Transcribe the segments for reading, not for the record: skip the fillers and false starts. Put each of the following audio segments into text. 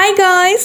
Hi guys!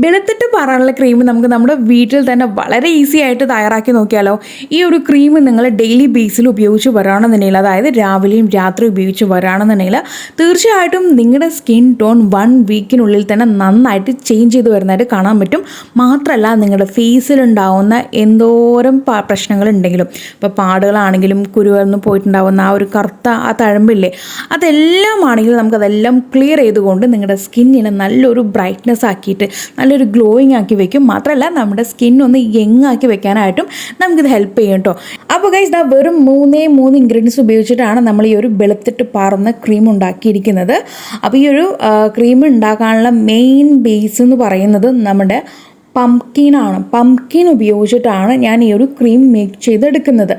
വെളുത്തിട്ട് പറയാനുള്ള cream നമുക്ക് നമ്മുടെ വീട്ടിൽ തന്നെ വളരെ ഈസി ആയിട്ട് തയ്യാറാക്കി നോക്കിയാലോ. ഈ ഒരു ക്രീം നിങ്ങൾ ഡെയിലി ബേസിൽ ഉപയോഗിച്ച് വരാണെന്നുണ്ടെങ്കിൽ, അതായത് രാവിലെയും രാത്രി ഉപയോഗിച്ച് വരാണെന്നുണ്ടെങ്കിൽ തീർച്ചയായിട്ടും നിങ്ങളുടെ സ്കിൻ ടോൺ 1 വീക്കിനുള്ളിൽ തന്നെ നന്നായിട്ട് ചേഞ്ച് ചെയ്ത് വരുന്നതായിട്ട് കാണാൻ പറ്റും. മാത്രമല്ല നിങ്ങളുടെ ഫേസിലുണ്ടാവുന്ന എന്തോരം പ്രശ്നങ്ങളുണ്ടെങ്കിലും, ഇപ്പോൾ പാടുകളാണെങ്കിലും കുരുവന്ന് പോയിട്ടുണ്ടാവുന്ന ആ ഒരു കറുത്ത ആ തഴമ്പില്ലേ, അതെല്ലാം ആണെങ്കിലും നമുക്കതെല്ലാം ക്ലിയർ ചെയ്തുകൊണ്ട് നിങ്ങളുടെ സ്കിന്നിനെ നല്ലൊരു ബ്രൈറ്റ്നെസ് ആക്കിയിട്ട് നല്ലൊരു ഗ്ലോയിങ് ആക്കി വെക്കും. മാത്രമല്ല നമ്മുടെ സ്കിൻ ഒന്ന് യങ് ആക്കി വെക്കാനായിട്ടും നമുക്കിത് ഹെൽപ്പ് ചെയ്യും കേട്ടോ. അപ്പോൾ ഗൈസ് ഇതാ വെറും 3 ഇൻഗ്രീഡിയൻസ് ഉപയോഗിച്ചിട്ടാണ് നമ്മൾ ഈ ഒരു വെളുത്തിട്ട് പാറുന്ന ക്രീം ഉണ്ടാക്കിയിരിക്കുന്നത്. അപ്പോൾ ഈ ഒരു ക്രീം ഉണ്ടാക്കാനുള്ള മെയിൻ ബേസ് എന്ന് പറയുന്നത് നമ്മുടെ പംകിനാണ്. പംകിൻ ഉപയോഗിച്ചിട്ടാണ് ഞാൻ ഈ ഒരു ക്രീം മേക്ക് ചെയ്തെടുക്കുന്നത്.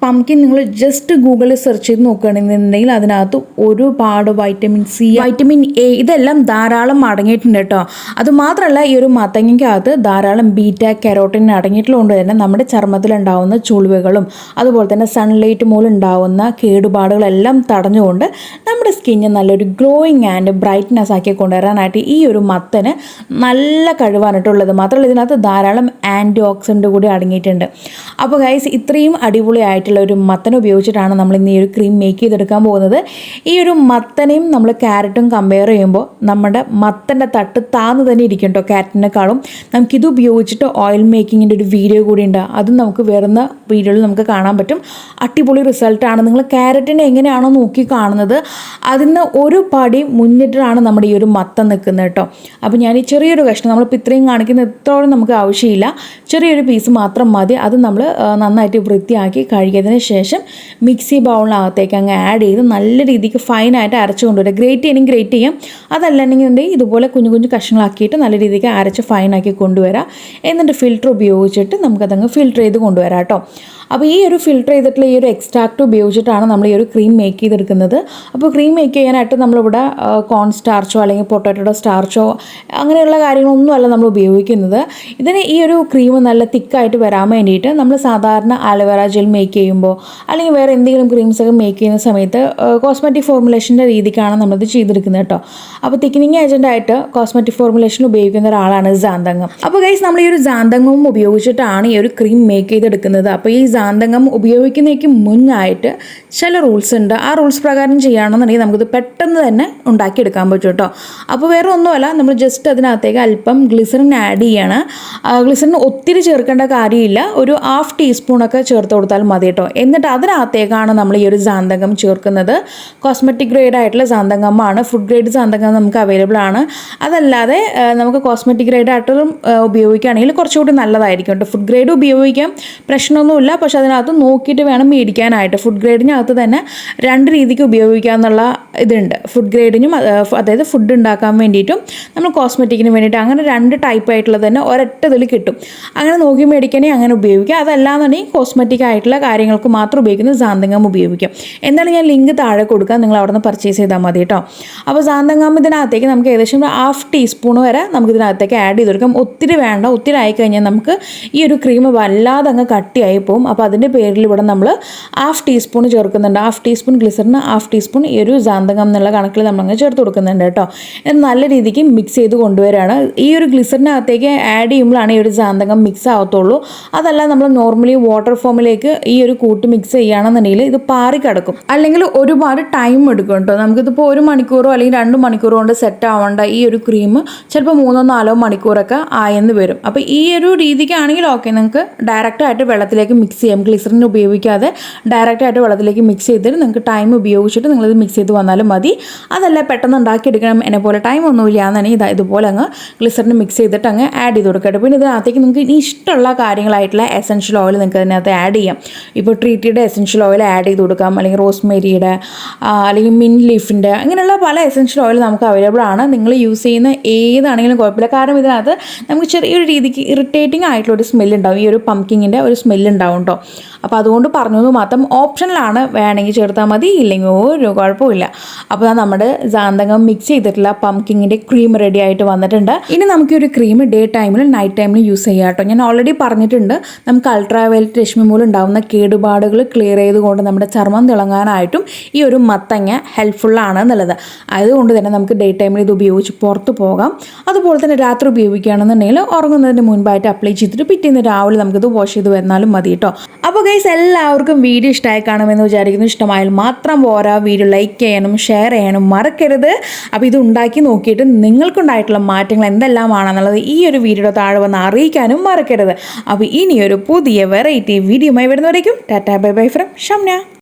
പംകിൻ നിങ്ങൾ ജസ്റ്റ് ഗൂഗിളിൽ സെർച്ച് ചെയ്ത് നോക്കുകയാണെന്നുണ്ടെങ്കിൽ അതിനകത്ത് ഒരുപാട് വൈറ്റമിൻ സി, വൈറ്റമിൻ എ ഇതെല്ലാം ധാരാളം അടങ്ങിയിട്ടുണ്ട് കേട്ടോ. അതുമാത്രമല്ല ഈ ഒരു മത്തങ്ങയ്ക്കകത്ത് ധാരാളം ബീറ്റ കരോട്ടിൻ അടങ്ങിയിട്ടുള്ളതുകൊണ്ട് തന്നെ നമ്മുടെ ചർമ്മത്തിലുണ്ടാവുന്ന ചുളിവുകളും അതുപോലെ തന്നെ സൺലൈറ്റ് മൂലം ഉണ്ടാവുന്ന കേടുപാടുകളെല്ലാം തടഞ്ഞുകൊണ്ട് നമ്മുടെ സ്കിന്നിന് നല്ലൊരു ഗ്ലോയിങ് ആൻഡ് ബ്രൈറ്റ്നെസ് ആക്കി കൊണ്ടുവരാനായിട്ട് ഈ ഒരു മത്തന് നല്ല കഴിവാനായിട്ടുള്ളത്. മാത്രമല്ല ഇതിനകത്ത് ധാരാളം ആൻറ്റി ഓക്സിഡൻ്റ് കൂടി അടങ്ങിയിട്ടുണ്ട്. അപ്പോൾ ഗൈസ് ഇത്രയും അടിപൊളിയായിട്ട് ഒരു മത്തൻ ഉപയോഗിച്ചിട്ടാണ് നമ്മൾ ഇന്ന് ഈ ഒരു ക്രീം മേക്ക് ചെയ്തെടുക്കാൻ പോകുന്നത്. ഈ ഒരു മത്തനെയും നമ്മൾ ക്യാരറ്റും കമ്പയർ ചെയ്യുമ്പോൾ നമ്മുടെ മത്തൻ്റെ തട്ട് താന്ന് തന്നെ ഇരിക്കും കേട്ടോ ക്യാരറ്റിനേക്കാളും. നമുക്കിത് ഉപയോഗിച്ചിട്ട് ഓയിൽ മേക്കിങ്ങിൻ്റെ ഒരു വീഡിയോ കൂടി ഉണ്ട്, അതും നമുക്ക് വരുന്ന വീഡിയോയിൽ നമുക്ക് കാണാൻ പറ്റും. അടിപൊളി റിസൾട്ടാണ്. നിങ്ങൾ ക്യാരറ്റിനെ എങ്ങനെയാണോ നോക്കി കാണുന്നത് അതിന് ഒരു പടി മുന്നിട്ടാണ് നമ്മുടെ ഈ ഒരു മത്തൻ നിൽക്കുന്നത് കേട്ടോ. അപ്പോൾ ഞാൻ ഈ ചെറിയൊരു കഷ്ണം, നമ്മളിപ്പോൾ ഇത്രയും കാണിക്കുന്ന ഇത്രയോളം നമുക്ക് ആവശ്യമില്ല, ചെറിയൊരു പീസ് മാത്രം മതി. അത് നമ്മൾ നന്നായിട്ട് വൃത്തിയാക്കി കഴുകിയതിന് ശേഷം മിക്സി ബൗളിനകത്തേക്ക് അങ്ങ് ആഡ് ചെയ്ത് നല്ല രീതിക്ക് ഫൈനായിട്ട് അരച്ച് കൊണ്ടുവരിക. ഗ്രേറ്റ് ചെയ്യണമെങ്കിൽ ഗ്രേറ്റ് ചെയ്യാം, അതല്ലെങ്കിൽ ഇതുപോലെ കുഞ്ഞു കുഞ്ഞു കഷ്ണങ്ങളാക്കിയിട്ട് നല്ല രീതിക്ക് അരച്ച് ഫൈനാക്കി കൊണ്ടുവരാം. എന്നിട്ട് ഫിൽറ്റർ ഉപയോഗിച്ചിട്ട് നമുക്കതങ്ങ് ഫിൽറ്റർ ചെയ്ത് കൊണ്ടുവരാം കേട്ടോ. അപ്പോൾ ഈ ഒരു ഫിൽറ്റർ ചെയ്തിട്ടുള്ള ഈ ഒരു എക്സ്ട്രാക്റ്റ് ഉപയോഗിച്ചിട്ടാണ് നമ്മൾ ഈ ഒരു ക്രീം മേക്ക് ചെയ്തെടുക്കുന്നത്. അപ്പോൾ ക്രീം മേക്ക് ചെയ്യാനായിട്ട് നമ്മളിവിടെ കോൺ സ്റ്റാർച്ചോ അല്ലെങ്കിൽ പൊട്ടാറ്റോയുടെ സ്റ്റാർച്ചോ അങ്ങനെയുള്ള കാര്യങ്ങളൊന്നും അല്ല നമ്മൾ ഉപയോഗിക്കുന്നത്. ഇതിന് ഈ ഒരു ക്രീം നല്ല തിക്കായിട്ട് വരാൻ വേണ്ടിയിട്ട് നമ്മൾ സാധാരണ ആലോവേറ ജെൽ മേക്ക് ചെയ്യുമ്പോൾ അല്ലെങ്കിൽ വേറെ എന്തെങ്കിലും ക്രീംസൊക്കെ മേക്ക് ചെയ്യുന്ന സമയത്ത് കോസ്മെറ്റിക് ഫോർമുലേഷൻ്റെ രീതിക്കാണ് നമ്മളിത് ചെയ്തെടുക്കുന്നത് കേട്ടോ. അപ്പോൾ തിക്കനിങ് ഏജൻ്റായിട്ട് കോസ്മെറ്റിക് ഫോർമുലേഷൻ ഉപയോഗിക്കുന്ന ഒരാളാണ് Xanthan Gum. അപ്പോൾ ഗൈസ് നമ്മൾ ഈ ഒരു Xanthan Gum ഉപയോഗിച്ചിട്ടാണ് ഈ ഒരു ക്രീം മേക്ക് ചെയ്തെടുക്കുന്നത്. അപ്പോൾ ഈ Xanthan Gum ഉപയോഗിക്കുന്നതിന് മുന്നായിട്ട് ചില റൂൾസ് ഉണ്ട്. ആ റൂൾസ് പ്രകാരം ചെയ്യുകയാണെന്നുണ്ടെങ്കിൽ നമുക്കിത് പെട്ടെന്ന് തന്നെ ഉണ്ടാക്കിയെടുക്കാൻ പറ്റും കേട്ടോ. അപ്പോൾ വേറെ ഒന്നുമല്ല, നമ്മൾ ജസ്റ്റ് അതിനകത്തേക്ക് അല്പം ഗ്ലിസറിൻ ആഡ് ചെയ്യാണ്. ഗ്ലിസറിൻ ഒത്തിരി ചേർക്കേണ്ട കാര്യമില്ല, ഒരു 1/2 ടീസ്പൂണൊക്കെ ചേർത്ത് കൊടുത്താൽ മതി കേട്ടോ. എന്നിട്ട് അതിനകത്തേക്കാണ് നമ്മൾ ഈ ഒരു Xanthan Gum ചേർക്കുന്നത്. കോസ്മെറ്റിക് ഗ്രേഡ് ആയിട്ടുള്ള Xanthan Gum ആണ്. ഫുഡ് ഗ്രേഡ് Xanthan Gum നമുക്ക് അവൈലബിൾ ആണ്. അതല്ലാതെ നമുക്ക് കോസ്മെറ്റിക് ഗ്രേഡ് ആയിട്ടും ഉപയോഗിക്കുകയാണെങ്കിൽ കുറച്ചുകൂടി നല്ലതായിരിക്കും കേട്ടോ. ഫുഡ് ഗ്രേഡ് ഉപയോഗിക്കാം, പ്രശ്നമൊന്നുമില്ല. പക്ഷെ അതിനകത്ത് നോക്കിയിട്ട് വേണം മേടിക്കാനായിട്ട്. ഫുഡ് ഗ്രേഡിനകത്ത് തന്നെ 2 രീതിക്ക് ഉപയോഗിക്കാമെന്നുള്ള ഇതുണ്ട്. ഫുഡ് ഗ്രേഡിനും അതായത് ഫുഡ് ഉണ്ടാക്കാൻ വേണ്ടിയിട്ടും നമ്മൾ കോസ്മെറ്റിക്കിന് വേണ്ടിയിട്ട് അങ്ങനെ 2 ടൈപ്പ് ആയിട്ടുള്ളത് തന്നെ ഒരൊറ്റ ഇതിൽ കിട്ടും. അങ്ങനെ നോക്കി മേടിക്കണമെങ്കിൽ അങ്ങനെ ഉപയോഗിക്കാം. അതല്ലാന്നുണ്ടെങ്കിൽ കോസ്മെറ്റിക് ആയിട്ടുള്ള കാര്യങ്ങൾക്ക് മാത്രം ഉപയോഗിക്കുന്ന Xanthan Gum ഉപയോഗിക്കാം. എന്നാലും ഞാൻ ലിങ്ക് താഴെ കൊടുക്കാം, നിങ്ങൾ അവിടെ നിന്ന് പർച്ചേസ് ചെയ്താൽ മതി കേട്ടോ. അപ്പോൾ Xanthan Gum ഇതിനകത്തേക്ക് നമുക്ക് ഏകദേശം 1/2 ടീസ്പൂൺ വരെ നമുക്കിതിനകത്തേക്ക് ആഡ് ചെയ്ത് കൊടുക്കാം. ഒത്തിരി വേണ്ട, ഒത്തിരി ആയിക്കഴിഞ്ഞാൽ നമുക്ക് ഈ ഒരു ക്രീം വല്ലാതെ അങ്ങ് കട്ടിയായി പോകും. അപ്പോൾ അതിൻ്റെ പേരിൽ ഇവിടെ നമ്മൾ 1/2 ടീസ്പൂൺ ചേർക്കുന്നുണ്ട്. 1/2 ടീസ്പൂൺ ഗ്ലിസറിന് 1/2 ടീസ്പൂൺ ഈ ഒരു Xanthan Gum എന്നുള്ള കണക്കിൽ നമ്മളങ്ങ് ചേർത്ത് കൊടുക്കുന്നുണ്ട് കേട്ടോ. എന്നിട്ട് നല്ല രീതിക്ക് മിക്സ് ചെയ്ത് കൊണ്ടുവരികയാണ്. ഈ ഒരു ഗ്ലിസറിനകത്തേക്ക് ആഡ് ചെയ്യുമ്പോഴാണ് ഈ ഒരു Xanthan Gum മിക്സ് ആവത്തുള്ളൂ. അതല്ല നമ്മൾ നോർമലി വാട്ടർ ഫോമിലേക്ക് ഈ ഒരു കൂട്ട് മിക്സ് ചെയ്യുകയാണെന്നുണ്ടെങ്കിൽ ഇത് പാറി കിടക്കും, അല്ലെങ്കിൽ ഒരുപാട് ടൈം എടുക്കും കേട്ടോ. നമുക്കിതിപ്പോൾ 1 മണിക്കൂറോ അല്ലെങ്കിൽ 2 മണിക്കൂറോ കൊണ്ട് സെറ്റ് ആവേണ്ട ഈ ഒരു ക്രീം ചിലപ്പോൾ 3-4 മണിക്കൂറൊക്കെ ആയെന്ന് വരും. അപ്പോൾ ഈ ഒരു രീതിക്കാണെങ്കിൽ ഓക്കെ, നിങ്ങൾക്ക് ഡയറക്റ്റായിട്ട് വെള്ളത്തിലേക്ക് മിക്സ് ചെയ്യാം. ഗ്ലിസറിൻ ഉപയോഗിക്കാതെ ഡയറക്റ്റായിട്ട് വെള്ളത്തിലേക്ക് മിക്സ് ചെയ്തിട്ട് നിങ്ങൾക്ക് ടൈം ഉപയോഗിച്ചിട്ട് നിങ്ങളിത് മിക്സ് ചെയ്ത് വന്നാലും മതി. അതല്ല പെട്ടെന്ന് ഉണ്ടാക്കിയെടുക്കണം എന്നെ പോലെ ടൈം ഒന്നുമില്ല എന്നുണ്ടെങ്കിൽ ഇതുപോലെ അങ്ങ് ഗ്ലിസറിൻ മിക്സ് ചെയ്തിട്ട് അങ്ങ് ആഡ് ചെയ്ത് കൊടുക്കട്ടെ. പിന്നെ ഇതിനകത്തേക്ക് നിങ്ങൾക്ക് ഇനി ഇഷ്ടമുള്ള കാര്യങ്ങളായിട്ടുള്ള എസൻഷ്യൽ ഓയിൽ നിങ്ങൾക്ക് അതിനകത്ത് ആഡ് ചെയ്യാം. ഇപ്പോൾ ട്രീറ്റിയുടെ എസൻഷ്യൽ ഓയിൽ ആഡ് ചെയ്ത് കൊടുക്കാം, അല്ലെങ്കിൽ റോസ്മേരിയുടെ, അല്ലെങ്കിൽ മിൻറ്റ് ലീഫിൻ്റെ, അങ്ങനെയുള്ള പല എസൻഷ്യൽ ഓയിൽ നമുക്ക് അവൈലബിൾ ആണ്. നിങ്ങൾ യൂസ് ചെയ്യുന്ന ഏതാണെങ്കിലും കുഴപ്പമില്ല. കാരണം ഇതിനകത്ത് നമുക്ക് ചെറിയൊരു രീതിക്ക് ഇറിറ്റേറ്റിംഗ് ആയിട്ടുള്ളൊരു സ്മെല്ലുണ്ടാവും. ഈ ഒരു പംകിങ്ങിൻ്റെ ഒരു സ്മെല്ലുണ്ടാവും കേട്ടോ. അപ്പോൾ അതുകൊണ്ട് പറഞ്ഞത് മാത്രം ഓപ്ഷനിലാണ്, വേണമെങ്കിൽ ചേർത്താൽ മതി, ഇല്ലെങ്കിൽ ഒരു കുഴപ്പമില്ല. അപ്പോൾ നമ്മുടെ ജാന്തകം മിക്സ് ചെയ്തിട്ടുള്ള പംകിങ്ങിൻ്റെ ക്രീം റെഡി ആയിട്ട് വന്നിട്ടുണ്ട്. ഇനി നമുക്ക് ഒരു ക്രീം ഡേ ടൈമിലും നൈറ്റ് ടൈമിലും യൂസ് ചെയ്യാം കേട്ടോ. ഞാൻ ഓൾറെഡി പറഞ്ഞിട്ടുണ്ട്, നമുക്ക് അൾട്രാവയലറ്റ് രശ്മി മൂലം ഉണ്ടാകുന്ന കേടുപാടുകൾ ക്ലിയർ ചെയ്തുകൊണ്ട് നമ്മുടെ ചർമ്മം തിളങ്ങാനായിട്ടും ഈ ഒരു മത്തങ്ങ ഹെൽപ്ഫുള്ളാണ് എന്നുള്ളത്. അതുകൊണ്ട് തന്നെ നമുക്ക് ഡേ ടൈമിൽ ഇത് ഉപയോഗിച്ച് പുറത്ത് പോകാം. അതുപോലെ തന്നെ രാത്രി ഉപയോഗിക്കുകയാണെന്നുണ്ടെങ്കിൽ ഉറങ്ങുന്നതിന് മുൻപായിട്ട് അപ്ലൈ ചെയ്തിട്ട് പിറ്റേന്ന് രാവിലെ നമുക്കിത് വാഷ് ചെയ്ത് വന്നാലും മതി കേട്ടോ. അപ്പോൾ ഗൈസ്, എല്ലാവർക്കും വീഡിയോ ഇഷ്ടമായി കാണുമെന്ന് വിചാരിക്കുന്നു. ഇഷ്ടമായാൽ മാത്രം പോരാ, വീഡിയോ ലൈക്ക് ചെയ്യാനും ഷെയർ ചെയ്യാനും മറക്കരുത്. അപ്പോൾ ഇത് ഉണ്ടാക്കി നോക്കിയിട്ട് നിങ്ങൾക്കുണ്ടായിട്ടുള്ള മാറ്റങ്ങൾ എന്തെല്ലാമാണെന്നുള്ളത് ഈ ഒരു വീഡിയോയുടെ താഴെ വന്ന് അറിയിക്കാനും മറക്കരുത്. അപ്പോൾ ഇനിയൊരു പുതിയ വെറൈറ്റി വീഡിയോയുമായി വരുന്നവരേക്കും tata bye bye from Shamna.